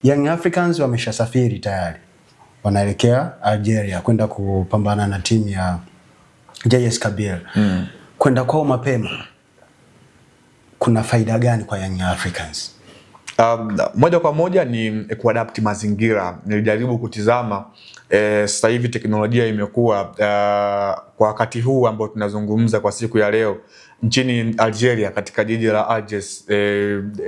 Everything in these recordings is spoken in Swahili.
Young Africans wameshasafiri tayari. Wanaelekea Algeria kwenda kupambana na timu ya JS Kabylie. Kwenda kwao mapema kuna faida gani kwa Young Africans? Moja kwa moja ni kuadapt mazingira. Nilijaribu kutizama sasa hivi teknolojia imekuwa kwa wakati huu ambao tunazungumza kwa siku ya leo nchini Algeria katika jiji la Algiers,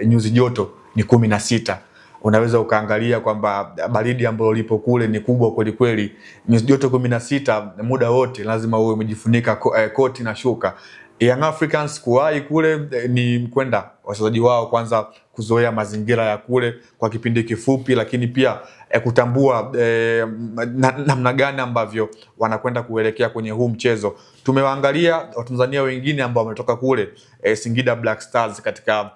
nyuzi joto ni 16. Unaweza ukaangalia kwamba baridi ambalo lipo kule ni kubwa kweli kweli. Nyuzi joto 16 muda wote lazima uwe umejifunika koti na shuka. Young Africans kuwahi kule ni kwenda wachezaji wao kwanza kuzoea mazingira ya kule kwa kipindi kifupi, lakini pia kutambua namna gani ambavyo wanakwenda kuelekea kwenye huu mchezo. Tumewaangalia Watanzania wengine ambao wametoka kule Singida Black Stars katika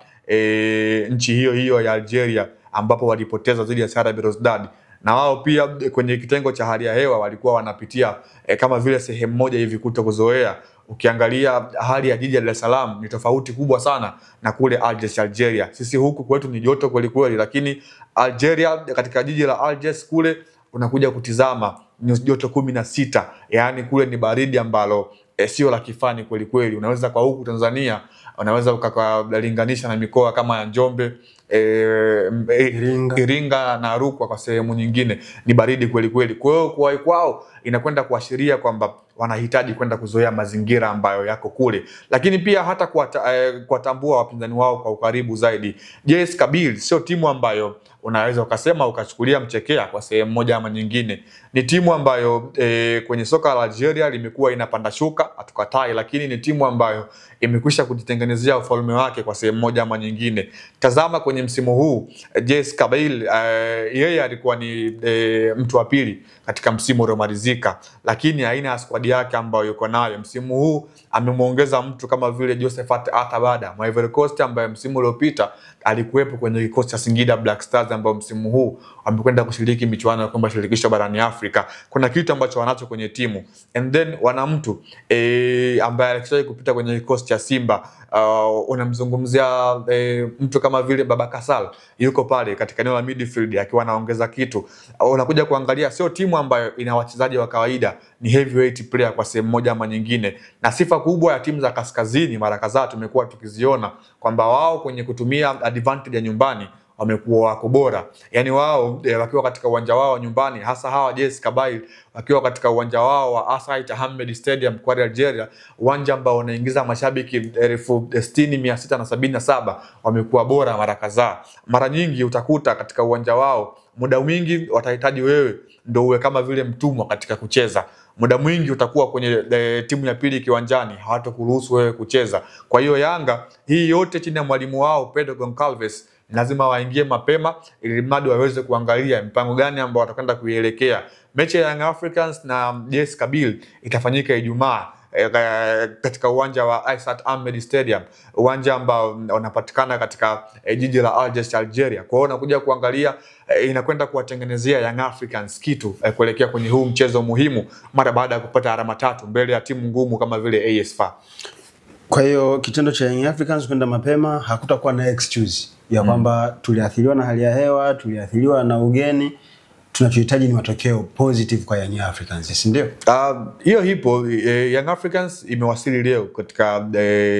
nchi hiyo ya Algeria ambapo walipoteza dhidi ya CR Belouizdad, na wao pia kwenye kitengo cha hali ya hewa walikuwa wanapitia kama vile sehemu moja hivi kutokuzoea. Ukiangalia hali ya jiji la Dar es Salaam ni tofauti kubwa sana na kule Algiers, Algeria. Sisi huku kwetu ni joto kweli kweli, lakini Algeria katika jiji la Algiers kule unakuja kutizama nyuzi joto 16. Yaani kule ni baridi ambalo sio la kifani kweli kweli. Unaweza kwa huku Tanzania unaweza ukalinganisha na mikoa kama ya Njombe, Iringa na Rukwa kwa sehemu nyingine ni baridi kweli kweli. Kwa hiyo kwao inakwenda kuashiria kwamba wanahitaji kwenda kuzoea mazingira ambayo yako kule, lakini pia hata kuwatambua wapinzani wao kwa ukaribu zaidi. JS Kabylie sio timu ambayo unaweza ukasema ukachukulia mchekea kwa sehemu moja ama nyingine. Ni timu ambayo kwenye soka la Algeria limekuwa inapanda shuka, hatukatai, lakini ni timu ambayo imekwisha kujitengenezea ufalme wake kwa sehemu moja ama nyingine. Tazama kwenye msimu huu JS Kabylie yeye alikuwa ni mtu wa pili katika msimu uliomalizika, lakini aina ya squad yake ambayo yuko nayo msimu huu amemuongeza mtu kama vile Josephat Atabada wa Ivory Coast ambaye msimu uliopita alikuwepo kwenye kikosi cha Singida Black Stars ambao msimu huu amekwenda kushiriki michuano ya kombe la shirikisho barani Afrika. Kuna kitu ambacho wanacho kwenye timu, and then wana mtu ambaye alishawahi kupita kwenye kikosi cha Simba. Unamzungumzia mtu kama vile Baba Sall, yuko pale katika eneo la midfield akiwa anaongeza kitu. Unakuja kuangalia sio timu ambayo ina wachezaji wa kawaida, ni heavyweight player kwa sehemu moja ama nyingine. Na sifa kubwa ya timu za kaskazini mara kadhaa tumekuwa tukiziona kwamba wao kwenye kutumia advantage ya nyumbani wamekuwa wako bora. Yaani wao wakiwa katika uwanja wao nyumbani, hasa hawa JS Kabylie wakiwa katika uwanja wao wa Asait Ahmed Stadium kwa Algeria, uwanja ambao unaingiza mashabiki 60,677, wamekuwa bora mara kadhaa. Mara nyingi utakuta katika uwanja wao muda mwingi watahitaji wewe ndio uwe kama vile mtumwa katika kucheza. Muda mwingi utakuwa kwenye timu ya pili kiwanjani, hawatakuruhusu wewe kucheza. Kwa hiyo Yanga hii yote chini ya mwalimu wao Pedro Goncalves lazima waingie mapema ili mradi waweze kuangalia mpango gani ambao watakwenda kuielekea. Mechi ya Young Africans na JS Kabylie itafanyika Ijumaa katika uwanja wa Asait Ahmed Stadium, uwanja ambao unapatikana katika jiji la Algiers, Algeria. Kwa hiyo unakuja kuangalia inakwenda kuwatengenezea Young Africans kitu kuelekea kwenye huu mchezo muhimu mara baada ya kupata alama 3 mbele ya timu ngumu kama vile AS FAR. Kwa hiyo kitendo cha Young Africans kwenda mapema hakutakuwa na excuse ya kwamba tuliathiriwa na hali ya hewa, tuliathiriwa na ugeni. Tunachohitaji ni matokeo positive kwa Young Africans, si ndio? Hiyo hipo. Young Africans imewasili leo katika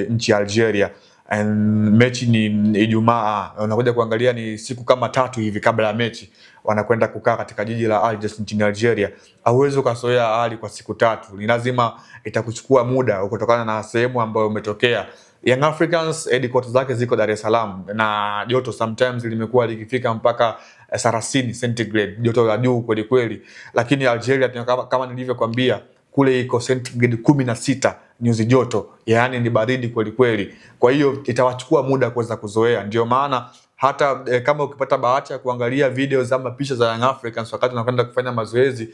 nchi ya Algeria, and mechi ni Ijumaa. Unakuja kuangalia ni siku kama 3 hivi kabla ya mechi wanakwenda kukaa katika jiji la Algiers nchini Algeria. Hauwezi ukasoea hali kwa siku 3, ni lazima itakuchukua muda kutokana na sehemu ambayo umetokea. Young Africans headquarters zake ziko Dar es Salaam, na joto sometimes limekuwa likifika mpaka 30 centigrade, joto la juu kweli kweli. Lakini Algeria kama nilivyokuambia kule iko centigrade 16 nyuzi joto, yaani ni baridi kweli kweli. Kwa hiyo itawachukua muda kuweza kuzoea. Ndio maana hata kama ukipata bahati ya kuangalia video za picha za Young Africans wakati wanakwenda kufanya mazoezi,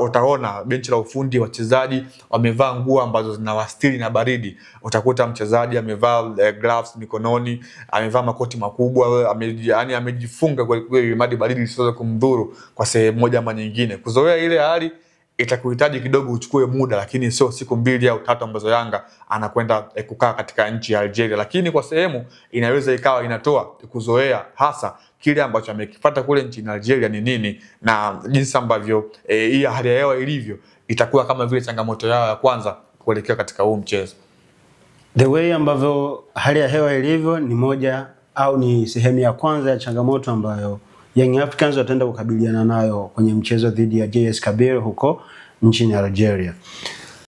utaona benchi la ufundi, wachezaji wamevaa nguo ambazo zinawastiri na baridi. Utakuta mchezaji amevaa gloves mikononi, amevaa makoti makubwa, yani amejifunga kwa kweli hadi baridi isiweze kumdhuru kwa sehemu moja ama nyingine. Kuzoea ile hali itakuhitaji kidogo uchukue muda, lakini sio siku 2 au 3 ambazo Yanga anakwenda kukaa katika nchi ya Algeria. Lakini kwa sehemu inaweza ikawa inatoa kuzoea hasa kile ambacho amekifuata kule nchini Algeria ni nini, na jinsi ambavyo hii hali ya hewa ilivyo itakuwa kama vile changamoto yao ya kwanza kuelekea katika huu mchezo. The way ambavyo hali ya hewa ilivyo ni moja au ni sehemu ya kwanza ya changamoto ambayo Young Africans wataenda kukabiliana nayo kwenye mchezo dhidi ya JS Kabylie huko nchini Algeria.